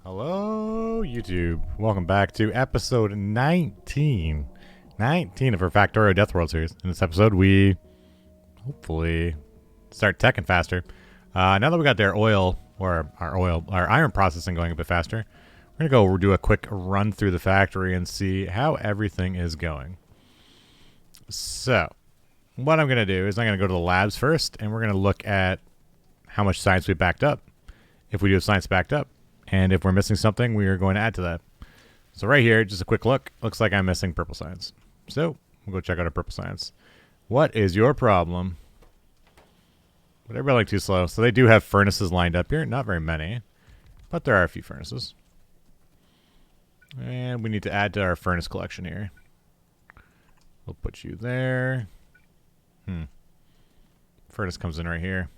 Hello, YouTube. Welcome back to episode 19. 19 of our Factorio Death World series. In this episode, we hopefully start teching faster. Now that we got our iron processing going a bit faster, we're going to go do a quick run through the factory and see how everything is going. So, what I'm going to do is I'm going to go to the labs first, and we're going to look at how much science we backed up. If we do have science backed up. And if we're missing something, we are going to add to that. So right here, just a quick look. Looks like I'm missing purple science. So we'll go check out our purple science. What is your problem? But they're building too slow. So they do have furnaces lined up here. Not very many. But there are a few furnaces. And we need to add to our furnace collection here. We'll put you there. Furnace comes in right here.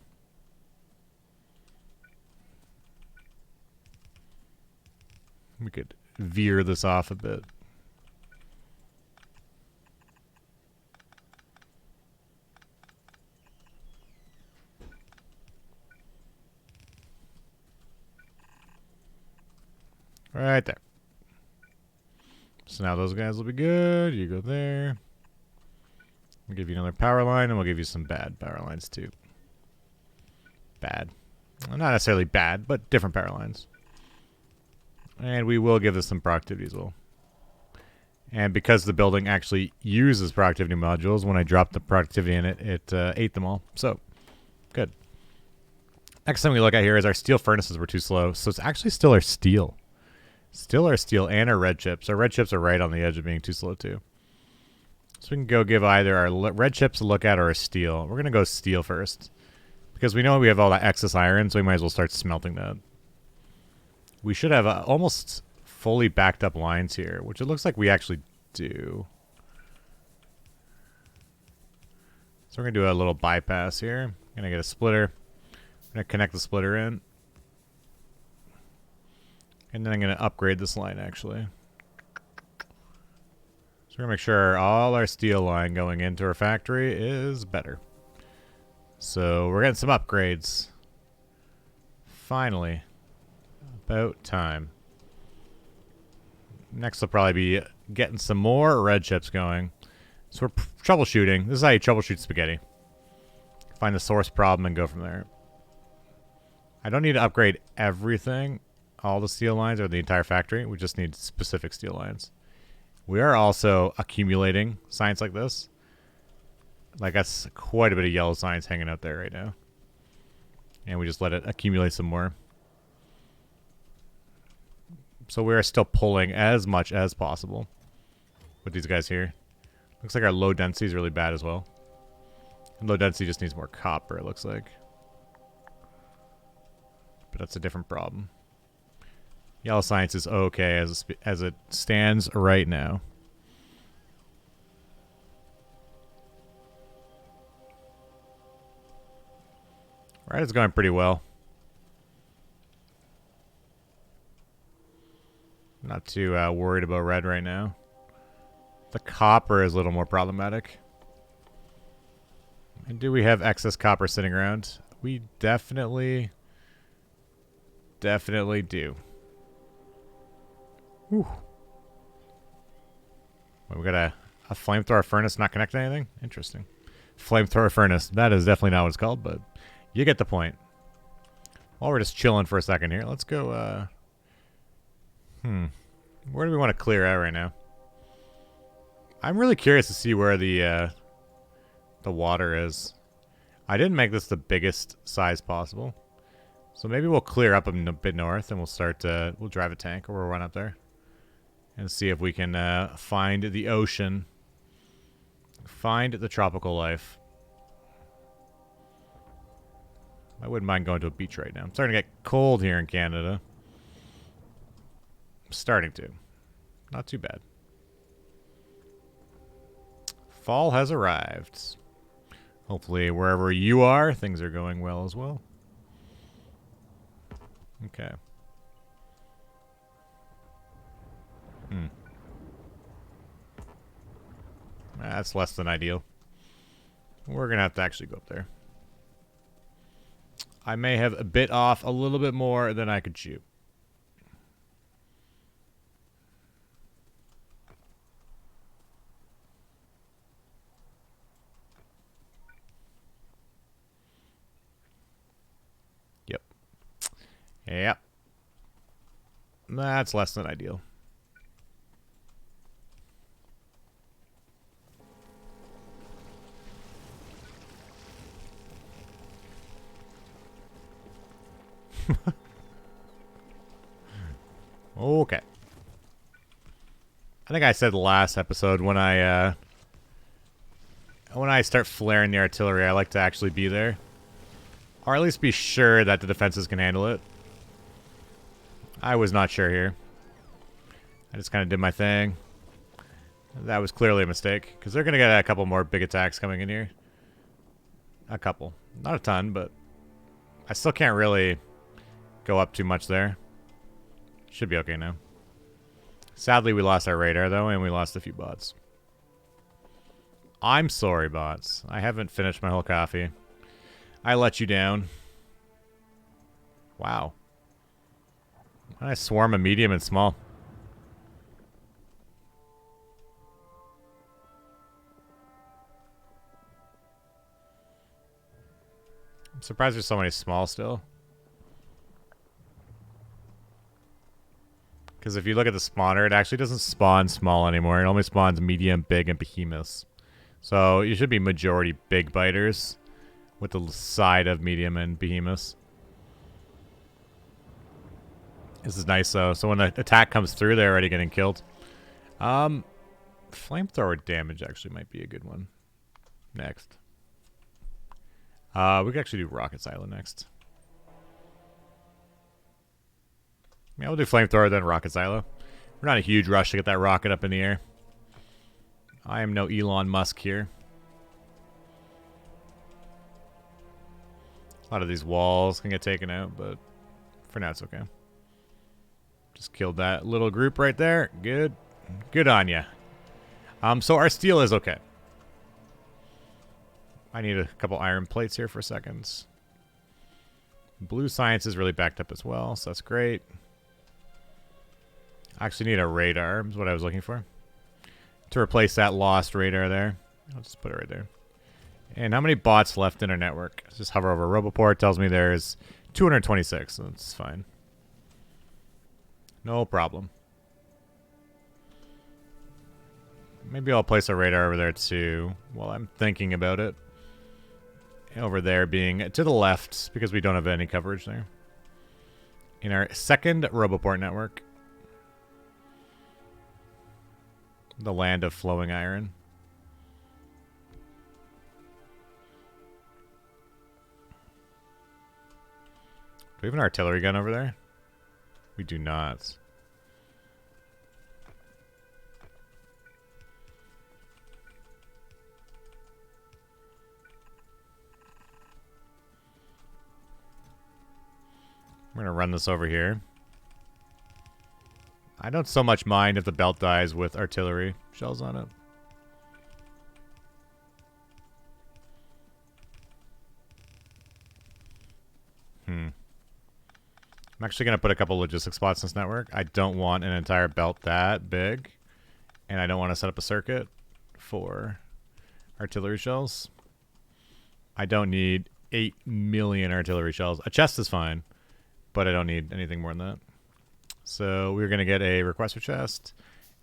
We could veer this off a bit. Right there. So now those guys will be good. You go there. We'll give you another power line, and we'll give you some bad power lines too. Bad. Well, not necessarily bad, but different power lines. And we will give this some productivity as well. And because the building actually uses productivity modules, when I dropped the productivity in it, it ate them all. So, good. Next thing we look at here is our steel furnaces were too slow. So it's actually still our steel. Still our steel and our red chips. Our red chips are right on the edge of being too slow too. So we can go give either our red chips a look at or our steel. We're going to go steel first. Because we know we have all that excess iron, so we might as well start smelting that. We should have almost fully backed up lines here, which it looks like we actually do. So we're going to do a little bypass here. I'm going to get a splitter. I'm going to connect the splitter in. And then I'm going to upgrade this line, actually. So we're going to make sure all our steel line going into our factory is better. So we're getting some upgrades. Finally. About time. Next will probably be getting some more red chips going. So we're troubleshooting. This is how you troubleshoot spaghetti. Find the source problem and go from there. I don't need to upgrade everything, all the steel lines or the entire factory. We just need specific steel lines. We are also accumulating science like this. Like that's quite a bit of yellow science hanging out there right now. And we just let it accumulate some more. So we are still pulling as much as possible with these guys here. Looks like our low density is really bad as well. And low density just needs more copper, it looks like. But that's a different problem. Yellow science is okay as it stands right now. Right, it's going pretty well. Not too worried about red right now. The copper is a little more problematic. And do we have excess copper sitting around? We definitely do. Whew. Wait, we got a flamethrower furnace not connected to anything? Interesting. Flamethrower furnace. That is definitely not what it's called, but you get the point. While we're just chilling for a second here, let's go, where do we want to clear out right now? I'm really curious to see where the water is. I didn't make this the biggest size possible. So maybe we'll clear up a bit north and we'll start, we'll drive a tank or we'll run up there. And see if we can find the ocean. Find the tropical life. I wouldn't mind going to a beach right now. I'm starting to get cold here in Canada. Starting to. Not too bad. Fall has arrived. Hopefully wherever you are, things are going well as well. Okay. That's less than ideal. We're going to have to actually go up there. I may have bit off a little bit more than I could chew. Yep. That's less than ideal. Okay. I think I said last episode when I start flaring the artillery, I like to actually be there. Or at least be sure that the defenses can handle it. I was not sure here. I just kind of did my thing. That was clearly a mistake, because they're going to get a couple more big attacks coming in here. A couple. Not a ton, but I still can't really go up too much there. Should be okay now. Sadly, we lost our radar, though, and we lost a few bots. I'm sorry, bots. I haven't finished my whole coffee. I let you down. Wow. I swarm a medium and small. I'm surprised there's so many small still. Because if you look at the spawner, it actually doesn't spawn small anymore. It only spawns medium, big, and behemoths. So you should be majority big biters with the side of medium and behemoths. This is nice though. So when the attack comes through, they're already getting killed. Flamethrower damage actually might be a good one. Next. We could actually do rocket silo next. Yeah, we'll do flamethrower, then rocket silo. We're not in a huge rush to get that rocket up in the air. I am no Elon Musk here. A lot of these walls can get taken out, but for now it's okay. Just killed that little group right there. Good. Good on ya. So our steel is okay. I need a couple iron plates here for seconds. Blue science is really backed up as well, so that's great. I actually need a radar, is what I was looking for. To replace that lost radar there. I'll just put it right there. And how many bots left in our network? Just hover over Roboport. Tells me there's 226, so that's fine. No problem. Maybe I'll place a radar over there too while I'm thinking about it. Over there being to the left because we don't have any coverage there. In our second Roboport network. The land of flowing iron. Do we have an artillery gun over there? We do not. We're going to run this over here. I don't so much mind if the belt dies with artillery shells on it. I'm actually going to put a couple logistic spots in this network. I don't want an entire belt that big. And I don't want to set up a circuit for artillery shells. I don't need 8 million artillery shells. A chest is fine, but I don't need anything more than that. So we're going to get a requester chest.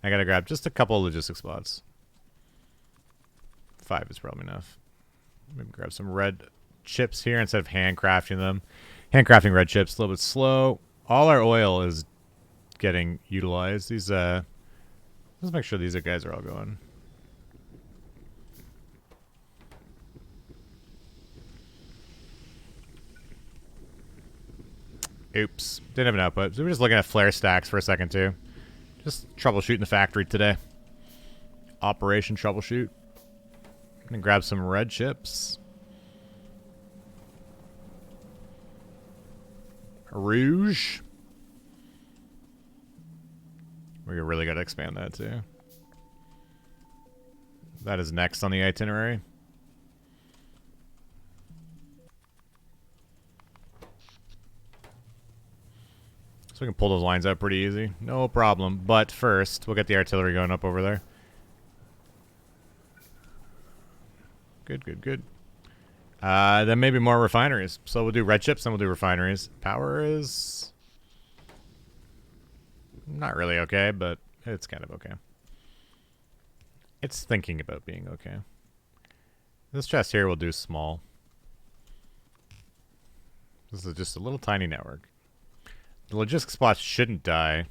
I got to grab just a couple of logistic spots. 5 is probably enough. Maybe grab some red chips here instead of handcrafting them. Handcrafting red chips a little bit slow. All our oil is getting utilized. These let's make sure these guys are all going. Oops. Didn't have an output. So we're just looking at flare stacks for a second too. Just troubleshooting the factory today. Operation troubleshoot. Gonna grab some red chips. Rouge. We really gotta expand that too. That is next on the itinerary. So we can pull those lines out pretty easy. No problem. But first, we'll get the artillery going up over there. Good, good, good. Then maybe more refineries. So we'll do red chips, then we'll do refineries. Power is Not really okay, but it's kind of okay. It's thinking about being okay. This chest here will do small. This is just a little tiny network. The logistics spots shouldn't die.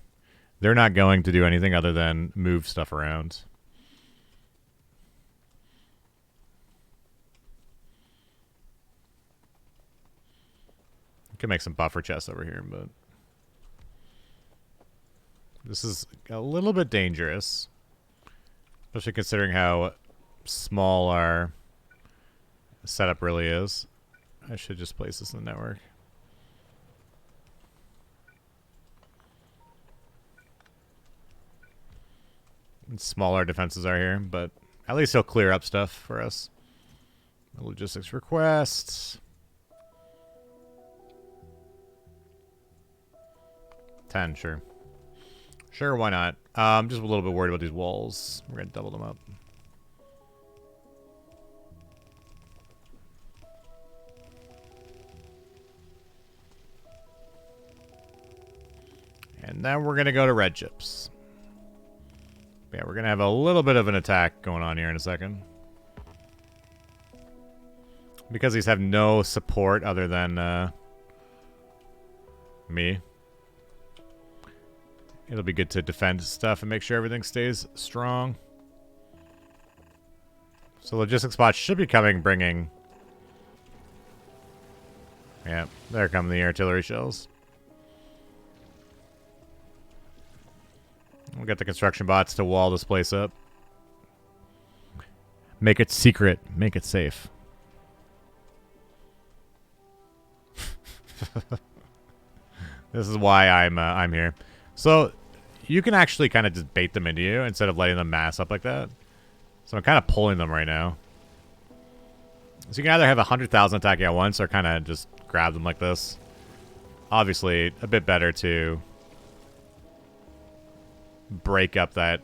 They're not going to do anything other than move stuff around. I could make some buffer chests over here, but this is a little bit dangerous. Especially considering how small our setup really is. I should just place this in the network. And smaller defenses are here, but at least he'll clear up stuff for us. Logistics requests. 10, sure. Sure, why not? I'm just a little bit worried about these walls. We're going to double them up. And then we're going to go to red chips. Yeah, we're going to have a little bit of an attack going on here in a second. Because these have no support other than me. It'll be good to defend stuff and make sure everything stays strong. So logistics spots should be coming, bringing... Yeah, there come the artillery shells. We'll get the construction bots to wall this place up. Make it secret. Make it safe. This is why I'm here. So you can actually kind of just bait them into you instead of letting them mass up like that. So I'm kind of pulling them right now. So you can either have 100,000 attacking at once or kind of just grab them like this. Obviously, a bit better to break up that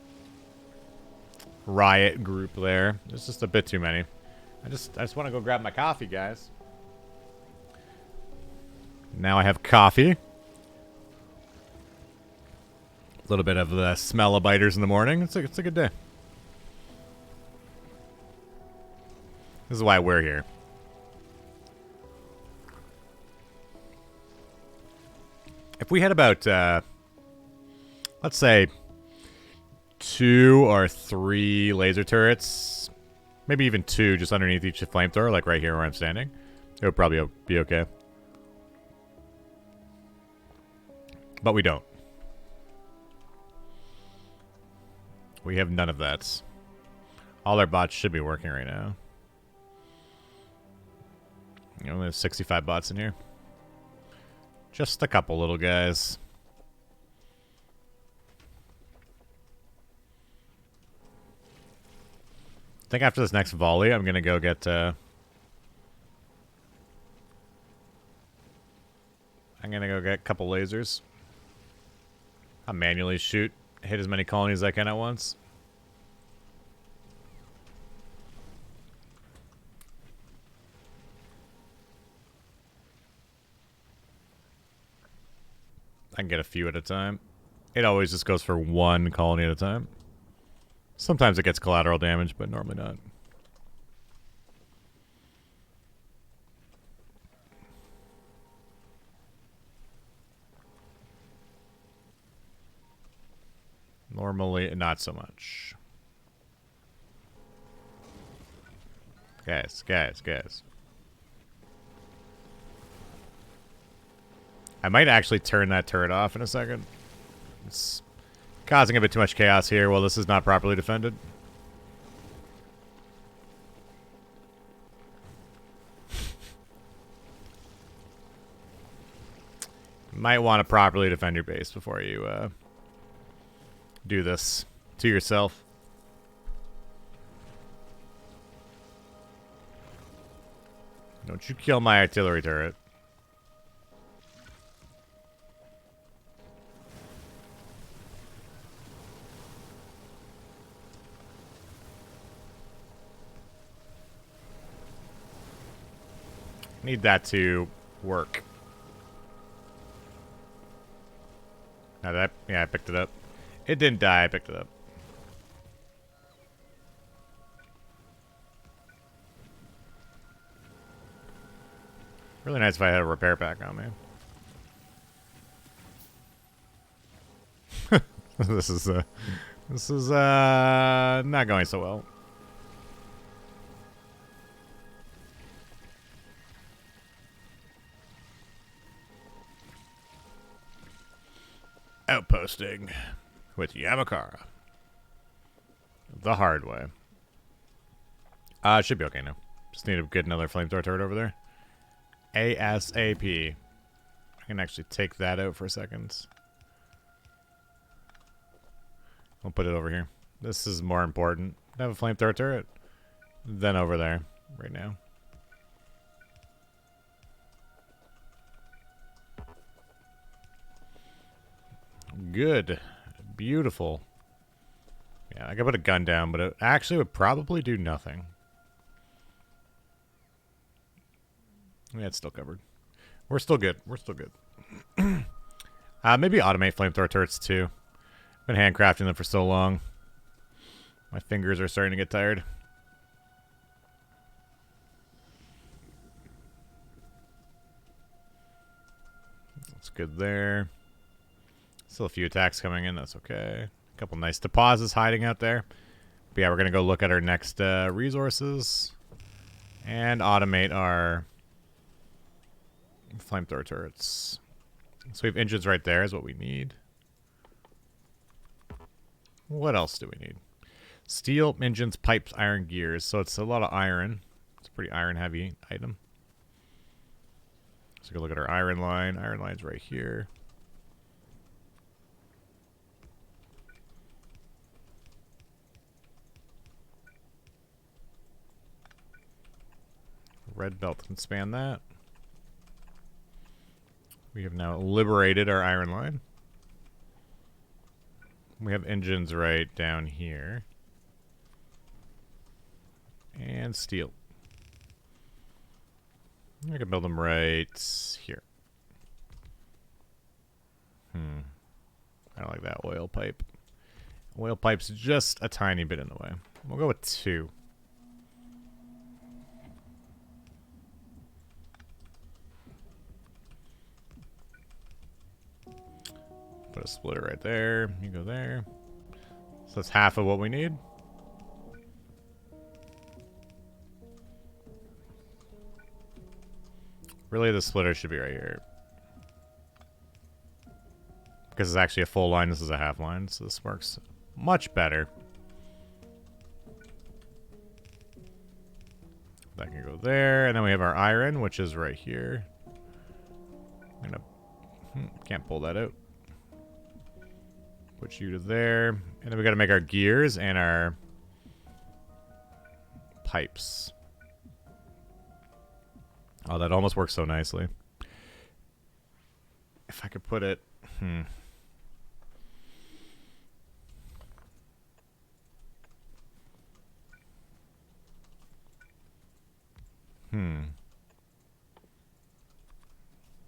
riot group there. There's just a bit too many. I just want to go grab my coffee, guys. Now I have coffee. A little bit of the smell of biters in the morning. It's a good day. This is why we're here. If we had about, let's say, 2 or 3 laser turrets, maybe even 2 just underneath each flamethrower, like right here where I'm standing, it would probably be okay. But we don't. We have none of that. All our bots should be working right now. You only have 65 bots in here. Just a couple little guys. I think after this next volley, I'm gonna go get. I'm gonna go get a couple lasers. I'll manually shoot, hit as many colonies as I can at once. I can get a few at a time. It always just goes for 1 colony at a time. Sometimes it gets collateral damage, but normally not. Normally, not so much. Guys. I might actually turn that turret off in a second. It's causing a bit too much chaos here while this is not properly defended. You might want to properly defend your base before you do this to yourself. Don't you kill my artillery turret. Need that to work. Now that, yeah, I picked it up. It didn't die, I picked it up. Really nice if I had a repair pack on me. This is not going so well. Outposting with Yamakara. The hard way. It should be okay now. Just need to get another flamethrower turret over there. ASAP. I can actually take that out for a second. I'll put it over here. This is more important to have a flamethrower turret than over there right now. Good. Beautiful. Yeah, I could put a gun down, but it actually would probably do nothing. Yeah, it's still covered. We're still good. We're still good. Maybe automate flamethrower turrets too. Been handcrafting them for so long. My fingers are starting to get tired. That's good there. Still a few attacks coming in. That's okay. A couple nice deposits hiding out there. But yeah, we're going to go look at our next resources. And automate our flamethrower turrets. So we have engines right there is what we need. What else do we need? Steel, engines, pipes, iron, gears. So it's a lot of iron. It's a pretty iron heavy item. So go look at our iron line. Iron line's right here. Red belt can span that. We have now liberated our iron line. We have engines right down here. And steel. I can build them right here. I don't like that oil pipe. Oil pipe's just a tiny bit in the way. We'll go with 2. Put a splitter right there. You go there. So that's half of what we need. Really, the splitter should be right here. Because it's actually a full line. This is a half line. So this works much better. That can go there. And then we have our iron, which is right here. I'm gonna... can't pull that out. Put you to there. And then we got to make our gears and our pipes. Oh, that almost works so nicely. If I could put it...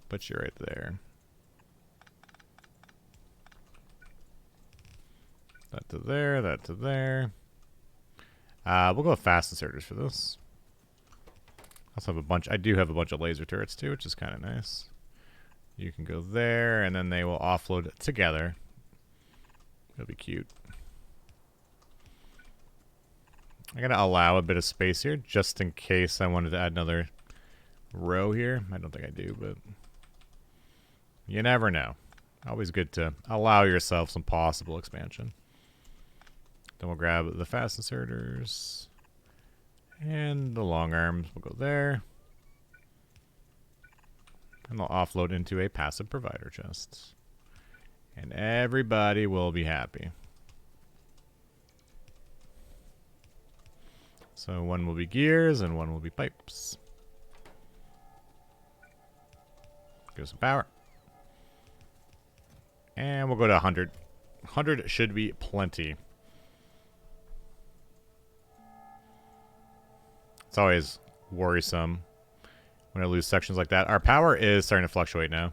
Put you right there. That to there, that to there. We'll go with fast inserters for this. I also have a bunch. I do have a bunch of laser turrets too, which is kind of nice. You can go there, and then they will offload together. It'll be cute. I'm gonna allow a bit of space here, just in case I wanted to add another row here. I don't think I do, but you never know. Always good to allow yourself some possible expansion. Then we'll grab the fast inserters. And the long arms will go there. And they'll offload into a passive provider chest. And everybody will be happy. So one will be gears and one will be pipes. Give some power. And we'll go to 100. 100 should be plenty. It's always worrisome when I lose sections like that. Our power is starting to fluctuate now.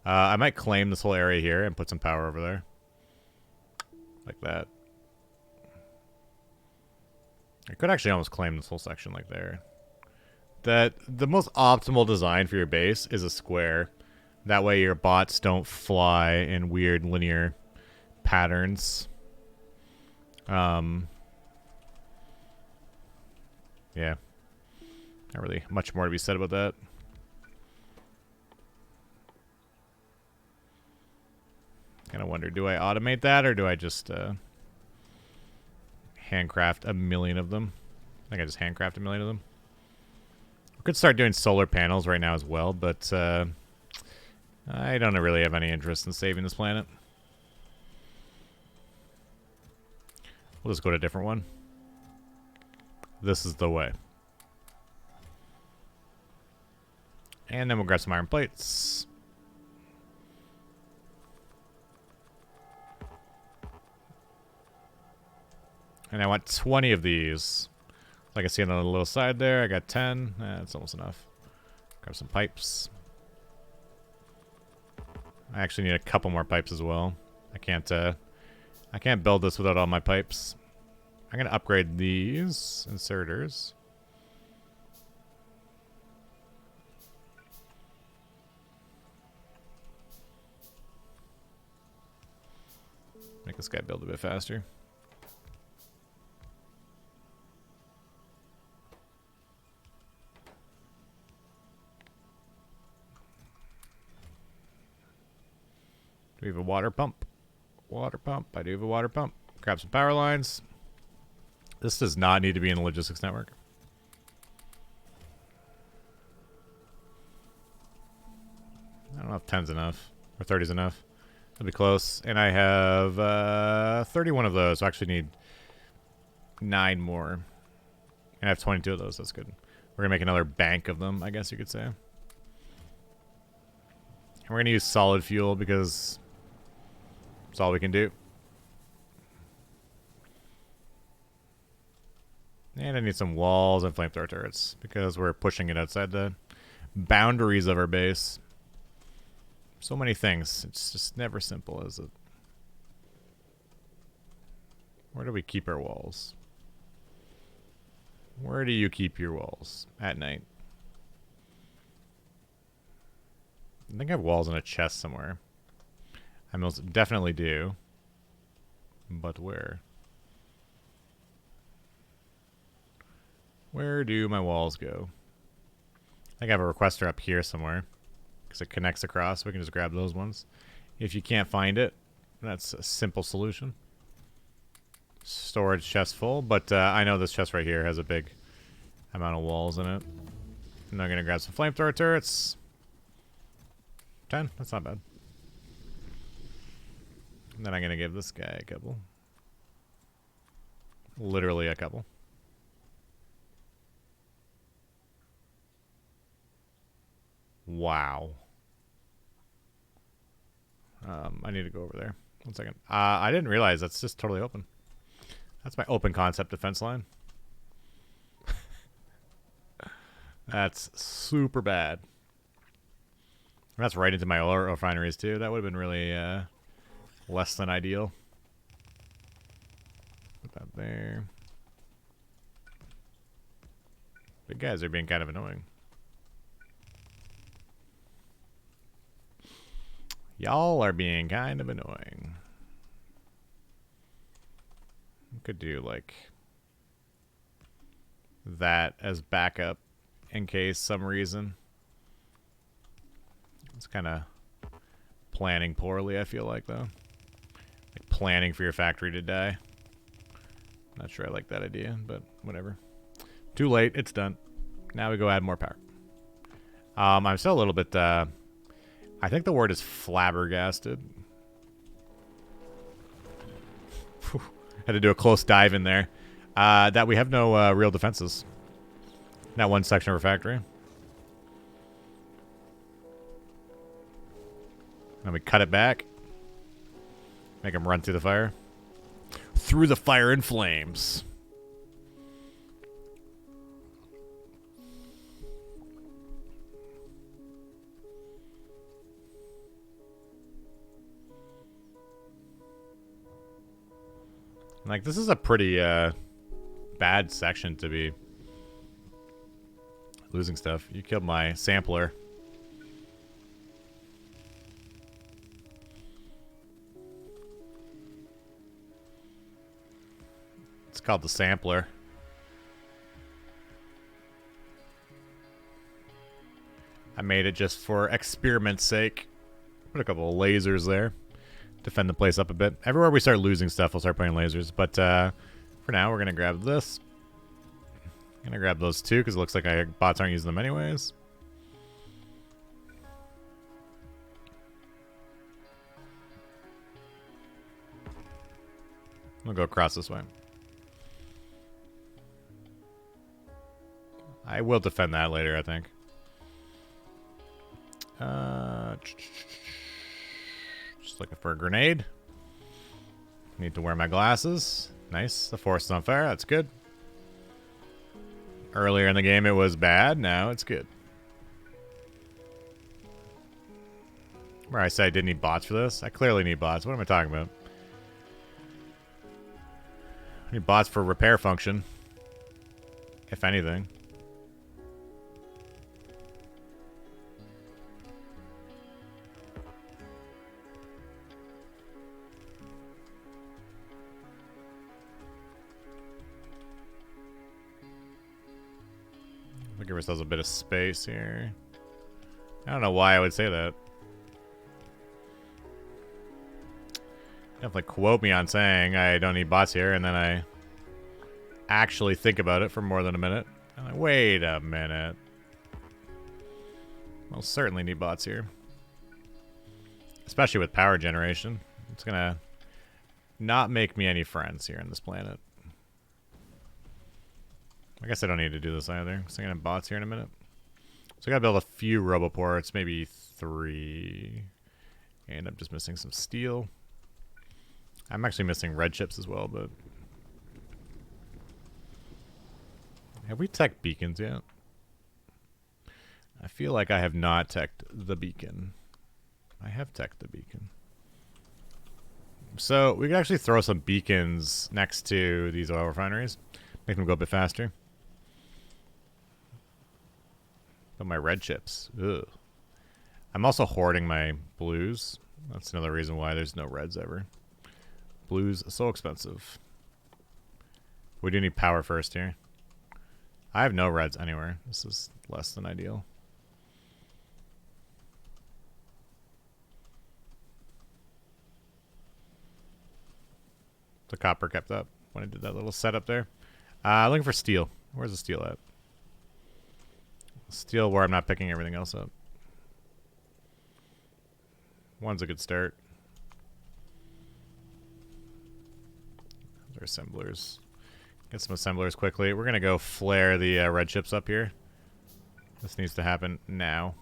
I might claim this whole area here and put some power over there. Like that. I could actually almost claim this whole section like there. The most optimal design for your base is a square. That way your bots don't fly in weird linear patterns. Yeah. Not really much more to be said about that. Kind of wonder, do I automate that or do I just handcraft a million of them? I think I just handcraft a million of them. We could start doing solar panels right now as well, but I don't really have any interest in saving this planet. We'll just go to a different one. This is the way. And then we'll grab some iron plates. And I want 20 of these. Like I see on the little side there, I got 10. That's almost enough. Grab some pipes. I actually need a couple more pipes as well. I can't build this without all my pipes. I'm gonna upgrade these inserters. Make this guy build a bit faster. Do we have a water pump? Water pump. I do have a water pump. Grab some power lines. This does not need to be in the logistics network. I don't know if 10's enough. Or 30's enough. That'll be close. And I have 31 of those. So I actually need 9 more. And I have 22 of those. That's good. We're going to make another bank of them, I guess you could say. And we're going to use solid fuel because that's all we can do. And I need some walls and flamethrower turrets because we're pushing it outside the boundaries of our base. So many things. It's just never simple, is it? Where do we keep our walls? Where do you keep your walls at night? I think I have walls in a chest somewhere. I most definitely do. But where? Where do my walls go? I think I have a requester up here somewhere. Because it connects across. We can just grab those ones. If you can't find it, that's a simple solution. Storage chest full. But I know this chest right here has a big amount of walls in it. And I'm going to grab some flamethrower turrets. 10. That's not bad. And then I'm going to give this guy a couple. Literally a couple. Wow. I need to go over there. 1 second. I didn't realize that's just totally open. That's my open concept defense line. That's super bad. And that's right into my oil refineries too. That would have been really less than ideal. Put that there. Big guys are being kind of annoying. Y'all are being kind of annoying. Could do like that as backup in case some reason. It's kind of planning poorly, I feel like, though. Like planning for your factory to die. Not sure I like that idea, but whatever. Too late. It's done. Now we go add more power. I'm still a little bit... I think the word is flabbergasted. Had to do a close dive in there. That we have no real defenses. Not one section of our factory. And we cut it back. Make them run through the fire. Through the fire and flames. Like, this is a pretty bad section to be losing stuff. You killed my sampler. It's called the sampler. I made it just for experiment's sake. Put a couple of lasers there. Defend the place up a bit. Everywhere we start losing stuff, we'll start putting lasers. But for now, we're going to grab this. I'm going to grab those two because it looks like our bots aren't using them anyways. We'll go across this way. I will defend that later, I think. Just looking for a grenade. Need to wear my glasses. Nice. The force is on fire. That's good. Earlier in the game it was bad. Now it's good. Where I said I didn't need bots for this. I clearly need bots. What am I talking about? I need bots for repair function. If anything. We'll give ourselves a bit of space here. I don't know why I would say that. Definitely quote me on saying I don't need bots here, and then I actually think about it for more than a minute. I'm like, wait a minute. We'll certainly need bots here. Especially with power generation. It's gonna not make me any friends here on this planet. I guess I don't need to do this either. So I'm gonna have bots here in a minute. So I gotta build a few roboports, maybe 3. And I'm just missing some steel. I'm actually missing red chips as well, but... Have we teched beacons yet? I feel like I have not teched the beacon. I have teched the beacon. So we could actually throw some beacons next to these oil refineries. Make them go a bit faster. But my red chips. Ugh. I'm also hoarding my blues. That's another reason why there's no reds ever. Blues are so expensive. We do need power first here. I have no reds anywhere. This is less than ideal. The copper kept up when I did that little setup there. Looking for steel. Where's the steel at? Steel where I'm not picking everything else up. One's a good start. Those are assemblers. Get some assemblers quickly. We're going to go flare the red chips up here. This needs to happen now.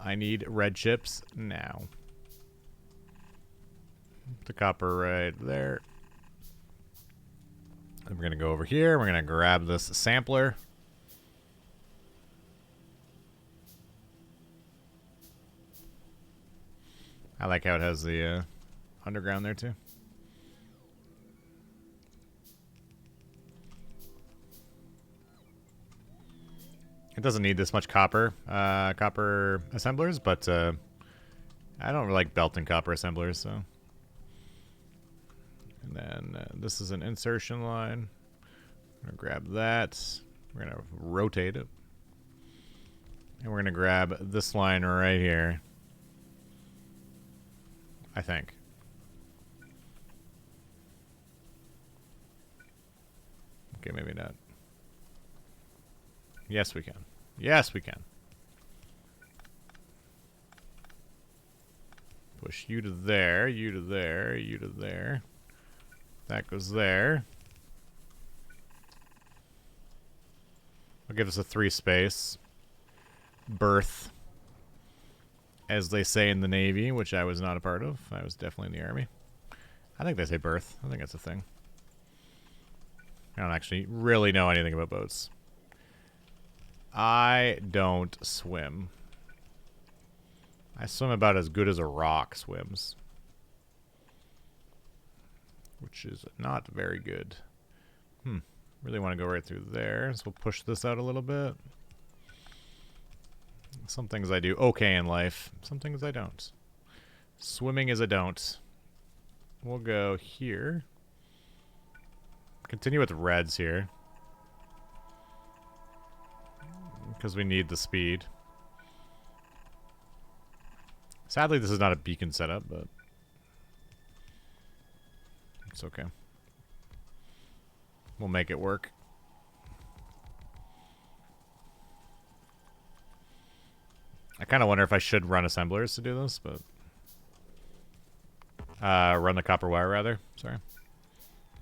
I need red chips now. The copper right there. And we're going to go over here. We're going to grab this sampler. I like how it has the underground there too. It doesn't need this much copper assemblers, but I don't really like belting copper assemblers, so. And then this is an insertion line. I'm going to grab that. We're going to rotate it. And we're going to grab this line right here. I think. Okay, maybe not. Yes, we can. Yes, we can. Push you to there, you to there, you to there. That goes there. I'll give us a 3 space. Berth. As they say in the Navy, which I was not a part of. I was definitely in the Army. I think they say berth. I think that's a thing. I don't actually really know anything about boats. I don't swim. I swim about as good as a rock swims. Which is not very good. Really want to go right through there, so we'll push this out a little bit. Some things I do okay in life. Some things I don't. Swimming is a don't. We'll go here. Continue with reds here. Because we need the speed. Sadly, this is not a beacon setup, but it's okay. We'll make it work. I kind of wonder if I should run assemblers to do this, but... run the copper wire, rather. Sorry.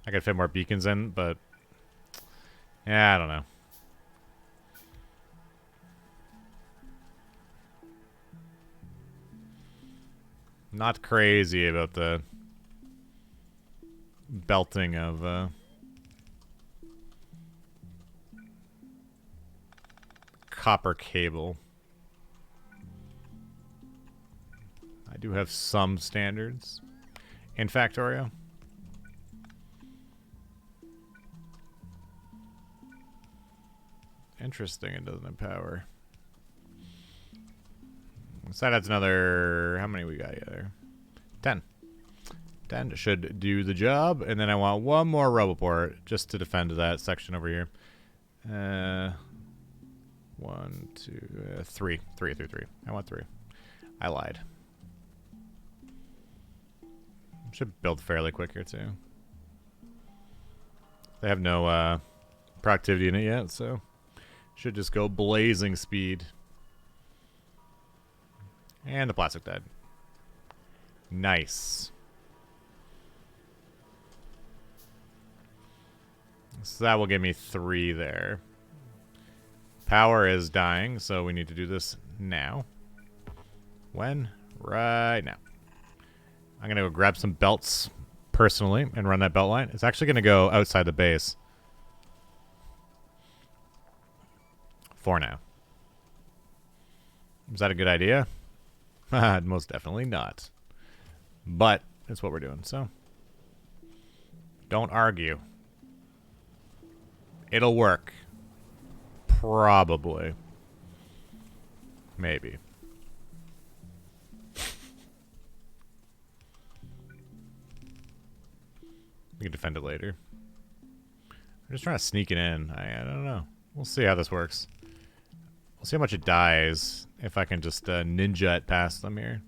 I could fit more beacons in, but... yeah, I don't know. Not crazy about the... belting of, copper cable. I do have some standards in Factorio. Interesting, it doesn't have power. So that adds another... how many we got there? 10. 10 should do the job. And then I want one more Roboport just to defend that section over here. 1, 2, 3. 3. I want 3. I lied. Should build fairly quick here, too. They have no productivity in it yet, so should just go blazing speed. And the plastic died. Nice. So that will give me 3 there. Power is dying, so we need to do this now. When? Right now. I'm going to go grab some belts personally and run that belt line. It's actually going to go outside the base. For now. Is that a good idea? Most definitely not. But it's what we're doing, so. Don't argue. It'll work. Probably. Maybe. We can defend it later. I'm just trying to sneak it in. I don't know. We'll see how this works. We'll see how much it dies if I can just ninja it past them here.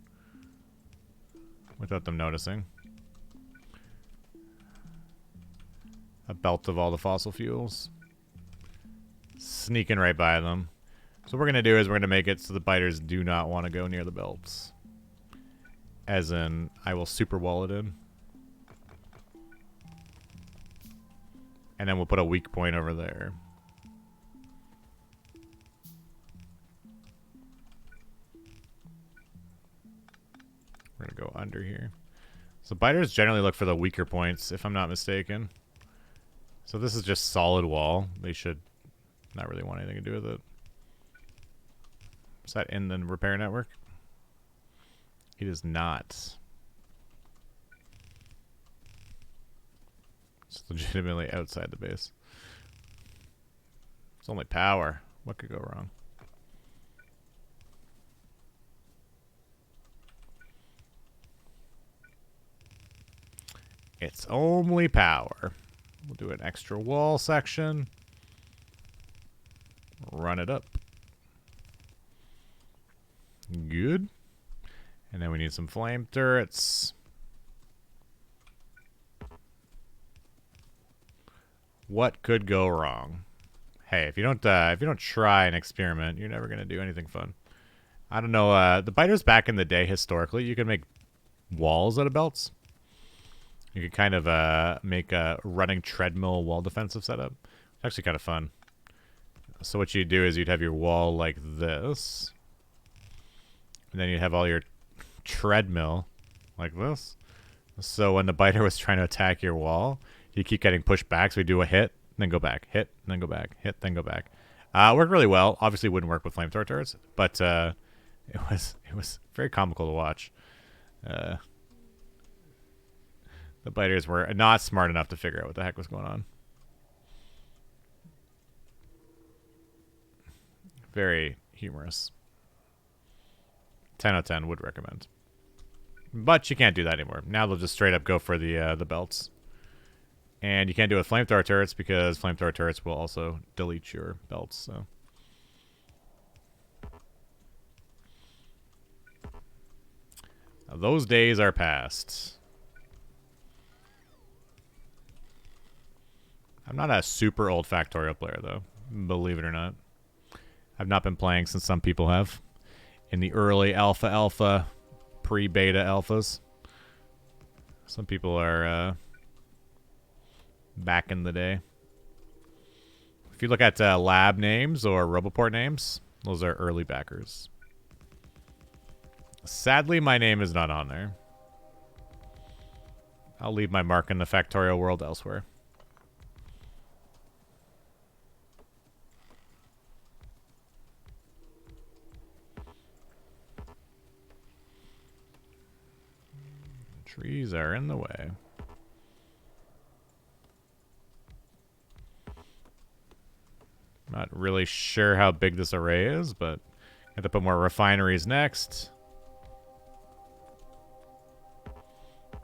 Without them noticing. A belt of all the fossil fuels. Sneaking right by them. So what we're going to do is we're going to make it so the biters do not want to go near the belts. As in, I will super wall it in. And then we'll put a weak point over there. We're going to go under here. So biters generally look for the weaker points, if I'm not mistaken. So this is just solid wall. They should not really want anything to do with it. Is that in the repair network? It is not. It's legitimately outside the base. It's only power. What could go wrong? It's only power. We'll do an extra wall section. Run it up. Good. And then we need some flame turrets. What could go wrong? Hey, if you don't try and experiment, you're never gonna do anything fun. I don't know. The biters back in the day, historically, you could make walls out of belts. You could kind of make a running treadmill wall defensive setup. It's actually kind of fun. So what you'd do is you'd have your wall like this. And then you'd have all your treadmill like this. So when the biter was trying to attack your wall, you keep getting pushed back. So we do a hit, then go back, hit, then go back, hit, then go back. Worked really well. Obviously wouldn't work with flamethrower turrets, but It was very comical to watch. The biters were not smart enough to figure out what the heck was going on. Very humorous. 10 out of 10 would recommend. But you can't do that anymore. Now they'll just straight up go for the belts. And you can't do it with flamethrower turrets because flamethrower turrets will also delete your belts. So now, those days are past. I'm not a super old Factorio player, though. Believe it or not. I've not been playing since some people have. In the early alpha, pre-beta alphas. Some people are back in the day. If you look at lab names or Roboport names, those are early backers. Sadly, my name is not on there. I'll leave my mark in the Factorio world elsewhere. Trees are in the way. Not really sure how big this array is, but I have to put more refineries next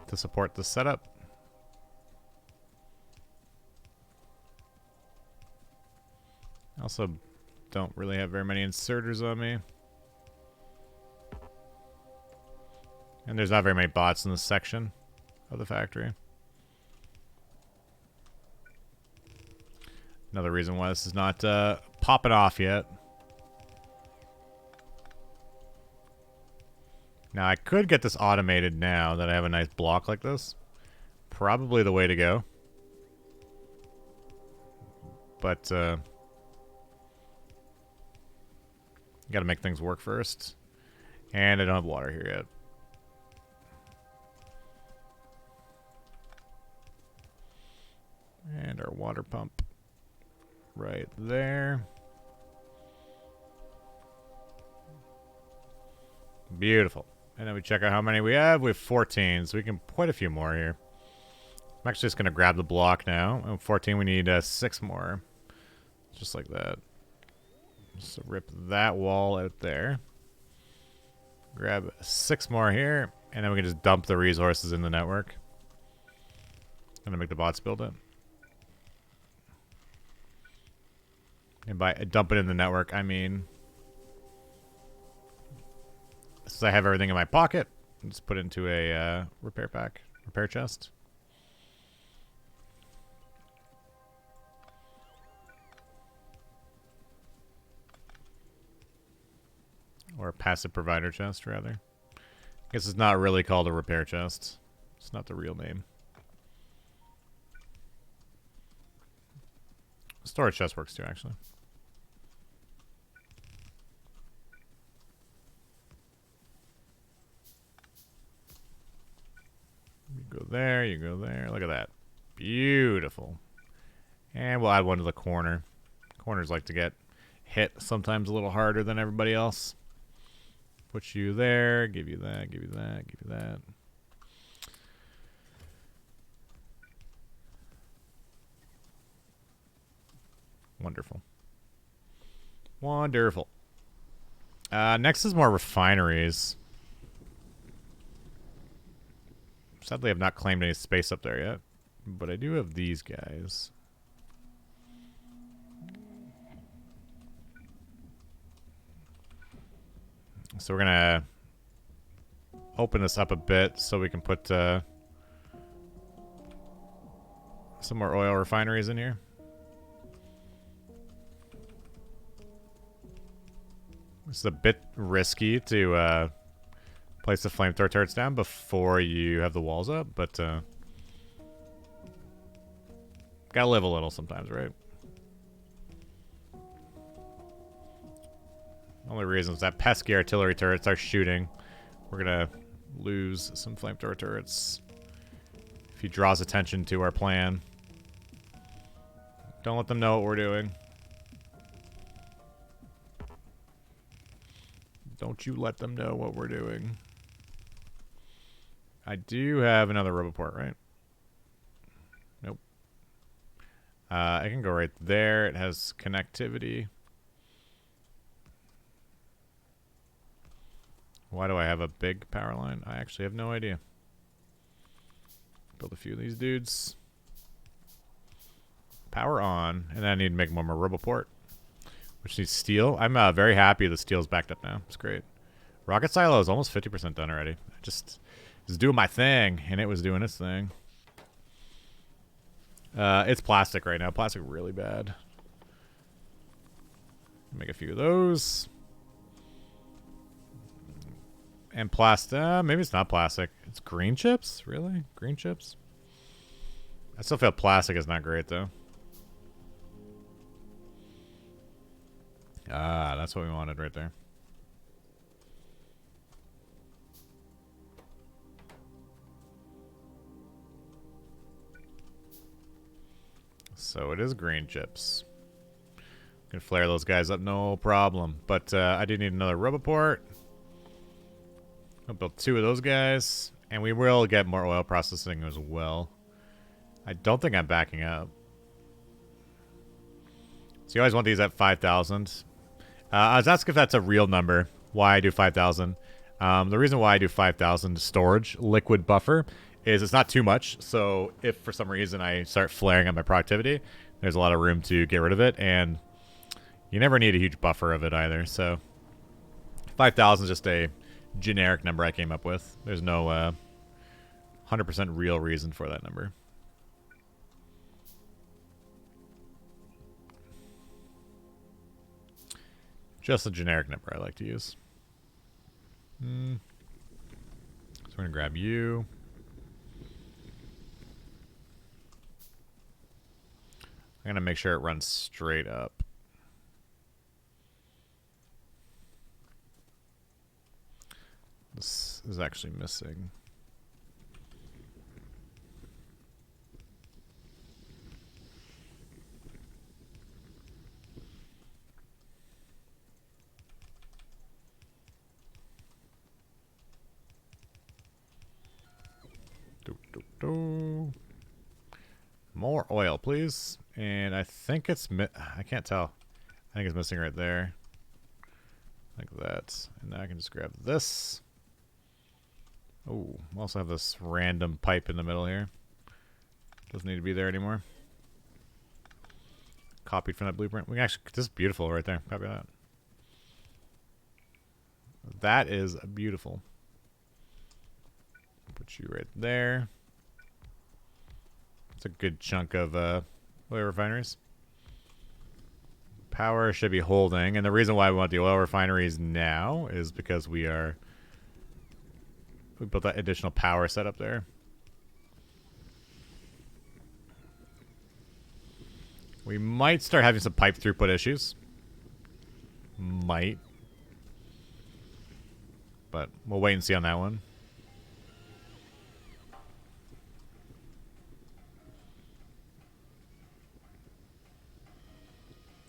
to support the setup. I also don't really have very many inserters on me. And there's not very many bots in this section of the factory. Another reason why this is not popping off yet. Now, I could get this automated now that I have a nice block like this. Probably the way to go. But, gotta make things work first. And I don't have water here yet. And our water pump right there. Beautiful. And then we check out how many we have. We have 14, so we can put a few more here. I'm actually just going to grab the block now. Oh, 14, we need 6 more. Just like that. So rip that wall out there. Grab 6 more here. And then we can just dump the resources in the network. Gonna make the bots build it. And by dump it in the network, I mean, since I have everything in my pocket, just put it into a repair chest. Or a passive provider chest, rather. I guess it's not really called a repair chest. It's not the real name. Storage chest works too, actually. You go there, you go there. Look at that. Beautiful. And we'll add one to the corner. Corners like to get hit sometimes a little harder than everybody else. Put you there, give you that, give you that, give you that. Wonderful. Wonderful. Next is more refineries. Sadly, I've not claimed any space up there yet. But I do have these guys. So we're gonna open this up a bit so we can put some more oil refineries in here. This is a bit risky to place the flamethrower turrets down before you have the walls up, but gotta live a little sometimes, right? Only reason is that pesky artillery turrets are shooting. We're gonna lose some flamethrower turrets if he draws attention to our plan. Don't let them know what we're doing. Don't you let them know what we're doing. I do have another roboport, right? Nope. I can go right there. It has connectivity. Why do I have a big power line? I actually have no idea. Build a few of these dudes. Power on. And then I need to make one more roboport, which needs steel. I'm very happy the steel's backed up now. It's great. Rocket silo is almost 50% done already. I just was doing my thing, and it was doing its thing. It's plastic right now. Plastic really bad. Make a few of those. And plastic. Maybe it's not plastic. It's green chips? Really? Green chips? I still feel plastic is not great, though. Ah, that's what we wanted right there. So it is green chips. Can flare those guys up, no problem. But I do need another roboport. I'll build 2 of those guys. And we will get more oil processing as well. I don't think I'm backing up. So you always want these at 5,000. I was asking if that's a real number. Why I do 5,000. The reason why I do 5,000 storage liquid buffer is it's not too much. So if for some reason I start flaring up my productivity, there's a lot of room to get rid of it. And you never need a huge buffer of it either. So 5,000 is just a generic number I came up with. There's no 100% real reason for that number. Just a generic number I like to use. So we're going to grab you. I'm going to make sure it runs straight up. This is actually missing. More oil, please. And I think it's I can't tell. I think it's missing right there. Like that. And now I can just grab this. Oh, we also have this random pipe in the middle here. Doesn't need to be there anymore. Copied from that blueprint. We can actually, this is beautiful right there. Copy that. That is beautiful. Put you right there. It's a good chunk of oil refineries. Power should be holding, and the reason why we want the oil refineries now is because we built that additional power setup there. We might start having some pipe throughput issues. Might. But we'll wait and see on that one.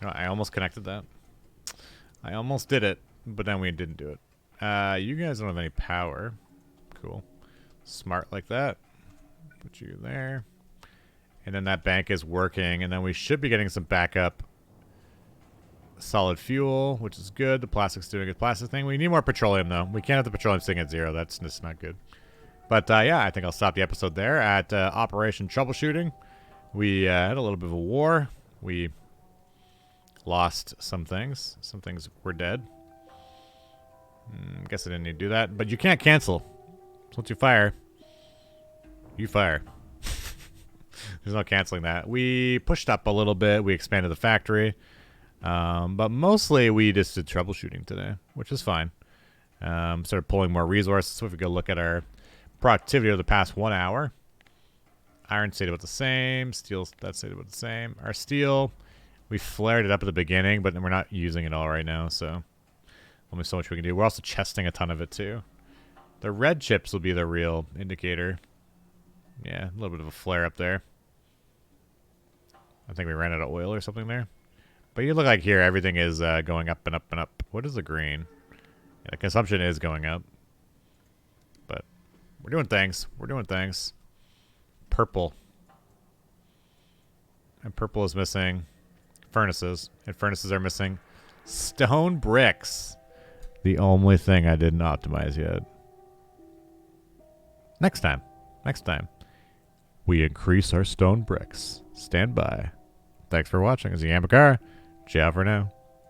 Oh, I almost connected that. I almost did it, but then we didn't do it. You guys don't have any power. Cool. Smart like that. Put you there. And then that bank is working, and then we should be getting some backup solid fuel, which is good. The plastic's doing a plastic thing. We need more petroleum, though. We can't have the petroleum sitting at 0. That's just not good. But, yeah, I think I'll stop the episode there at Operation Troubleshooting. We had a little bit of a war. We lost some things. Some things were dead. Guess I didn't need to do that. But you can't cancel. So once you fire, you fire. There's no canceling that. We pushed up a little bit. We expanded the factory. But mostly we just did troubleshooting today, which is fine. Started pulling more resources. So if we go look at our productivity over the past 1 hour, iron stayed about the same. Steel, that stayed about the same. Our steel, we flared it up at the beginning, but we're not using it all right now. So only so much we can do. We're also chesting a ton of it too. The red chips will be the real indicator. Yeah, a little bit of a flare up there. I think we ran out of oil or something there. But you look like here, everything is going up and up and up. What is the green? Yeah, the consumption is going up. But we're doing things. We're doing things. Purple. And purple is missing furnaces. And furnaces are missing stone bricks. The only thing I didn't optimize yet. Next time. Next time. We increase our stone bricks. Stand by. Thanks for watching. This is Yambakara. Ciao for now.